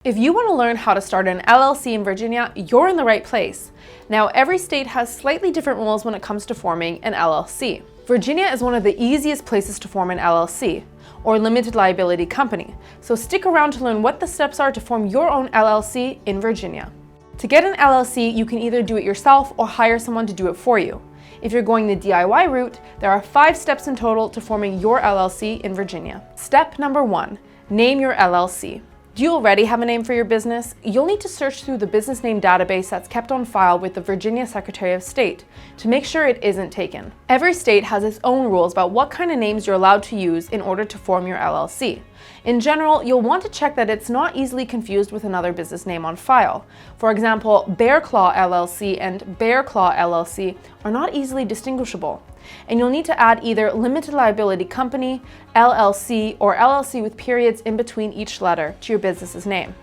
If you want to learn how to start an LLC in Virginia, you're in the right place. Now, every state has slightly different rules when it comes to forming an LLC. Virginia is one of the easiest places to form an LLC, or limited liability company, so stick around to learn what the steps are to form your own LLC in Virginia. To get an LLC, you can either do it yourself or hire someone to do it for you. If you're going the DIY route, there are 5 steps in total to forming your LLC in Virginia. Step number 1, name your LLC. Do you already have a name for your business? You'll need to search through the business name database that's kept on file with the Virginia Secretary of State to make sure it isn't taken. Every state has its own rules about what kind of names you're allowed to use in order to form your LLC. In general, you'll want to check that it's not easily confused with another business name on file. For example, Bear Claw LLC and Bear Claw LLC are not easily distinguishable. And you'll need to add either limited liability company, LLC, or LLC with periods in between each letter to your business's name.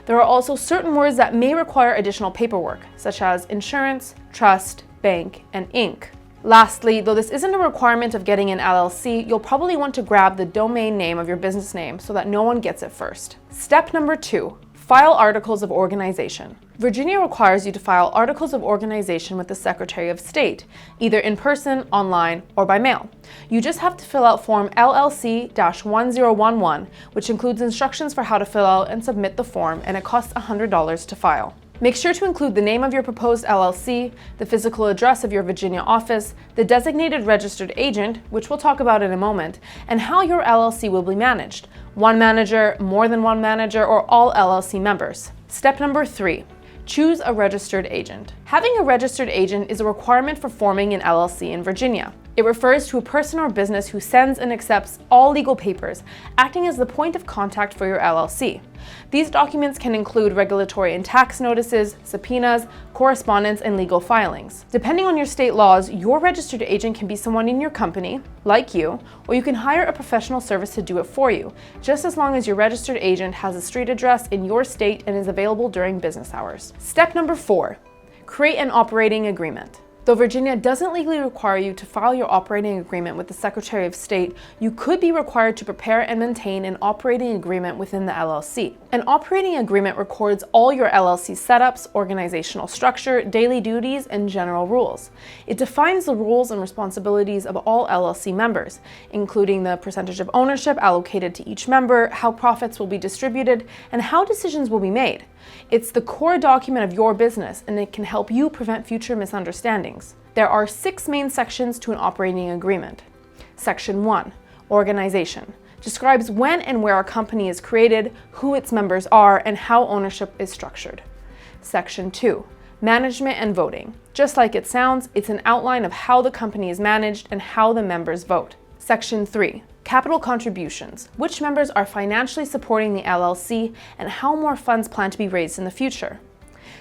There are also certain words that may require additional paperwork, such as insurance, trust, bank, and Inc. Lastly, though this isn't a requirement of getting an LLC, you'll probably want to grab the domain name of your business name so that no one gets it first. Step number 2, file articles of organization. Virginia requires you to file articles of organization with the Secretary of State, either in person, online, or by mail. You just have to fill out Form LLC-1011, which includes instructions for how to fill out and submit the form, and it costs $100 to file. Make sure to include the name of your proposed LLC, the physical address of your Virginia office, the designated registered agent, which we'll talk about in a moment, and how your LLC will be managed. One manager, more than one manager, or all LLC members. Step number 3. Choose a registered agent. Having a registered agent is a requirement for forming an LLC in Virginia. It refers to a person or business who sends and accepts all legal papers, acting as the point of contact for your LLC. These documents can include regulatory and tax notices, subpoenas, correspondence, and legal filings. Depending on your state laws, your registered agent can be someone in your company, like you, or you can hire a professional service to do it for you, just as long as your registered agent has a street address in your state and is available during business hours. Step number 4, create an operating agreement. Though Virginia doesn't legally require you to file your operating agreement with the Secretary of State, you could be required to prepare and maintain an operating agreement within the LLC. An operating agreement records all your LLC setups, organizational structure, daily duties, and general rules. It defines the roles and responsibilities of all LLC members, including the percentage of ownership allocated to each member, how profits will be distributed, and how decisions will be made. It's the core document of your business, and it can help you prevent future misunderstandings. There are 6 main sections to an operating agreement. Section 1, Organization, describes when and where a company is created, who its members are, and how ownership is structured. Section 2, Management and Voting. Just like it sounds, it's an outline of how the company is managed and how the members vote. Section 3, Capital contributions, which members are financially supporting the LLC and how more funds plan to be raised in the future.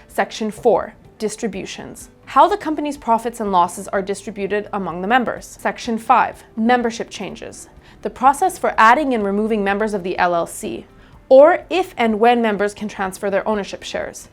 Section 4, distributions, how the company's profits and losses are distributed among the members. Section 5, membership changes, the process for adding and removing members of the LLC, or if and when members can transfer their ownership shares.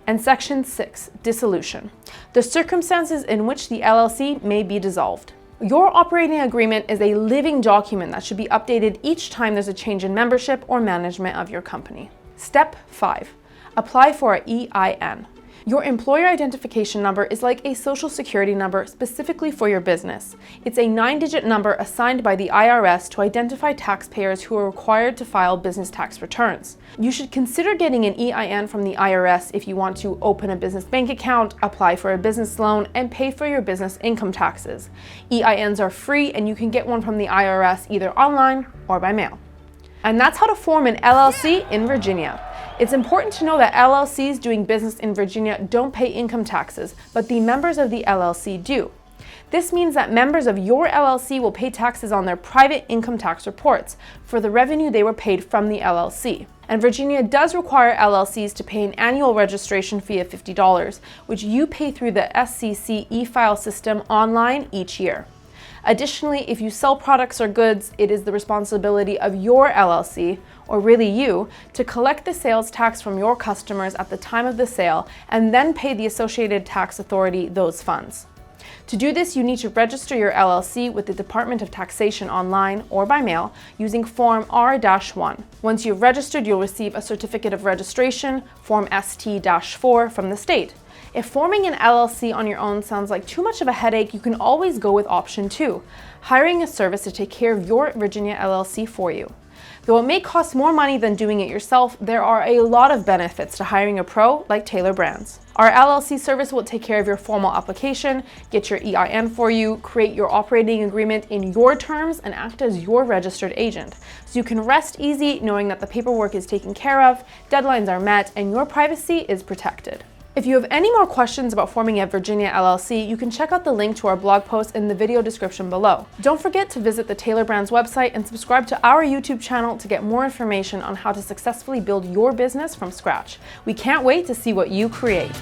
And Section 6, dissolution, the circumstances in which the LLC may be dissolved. Your operating agreement is a living document that should be updated each time there's a change in membership or management of your company. Step 5, apply for an EIN. Your employer identification number is like a social security number specifically for your business. It's a 9-digit number assigned by the IRS to identify taxpayers who are required to file business tax returns. You should consider getting an EIN from the IRS if you want to open a business bank account, apply for a business loan, and pay for your business income taxes. EINs are free, and you can get one from the IRS either online or by mail. And that's how to form an LLC in Virginia. It's important to know that LLCs doing business in Virginia don't pay income taxes, but the members of the LLC do. This means that members of your LLC will pay taxes on their private income tax reports for the revenue they were paid from the LLC. And Virginia does require LLCs to pay an annual registration fee of $50, which you pay through the SCC e-file system online each year. Additionally, if you sell products or goods, it is the responsibility of your LLC, or really you, to collect the sales tax from your customers at the time of the sale and then pay the associated tax authority those funds. To do this, you need to register your LLC with the Department of Taxation online or by mail using Form R-1. Once you've registered, you'll receive a Certificate of Registration, Form ST-4 from the state. If forming an LLC on your own sounds like too much of a headache, you can always go with option 2, hiring a service to take care of your Virginia LLC for you. Though it may cost more money than doing it yourself, there are a lot of benefits to hiring a pro like Tailor Brands. Our LLC service will take care of your formal application, get your EIN for you, create your operating agreement in your terms, and act as your registered agent. So you can rest easy knowing that the paperwork is taken care of, deadlines are met, and your privacy is protected. If you have any more questions about forming a Virginia LLC, you can check out the link to our blog post in the video description below. Don't forget to visit the Tailor Brands website and subscribe to our YouTube channel to get more information on how to successfully build your business from scratch. We can't wait to see what you create.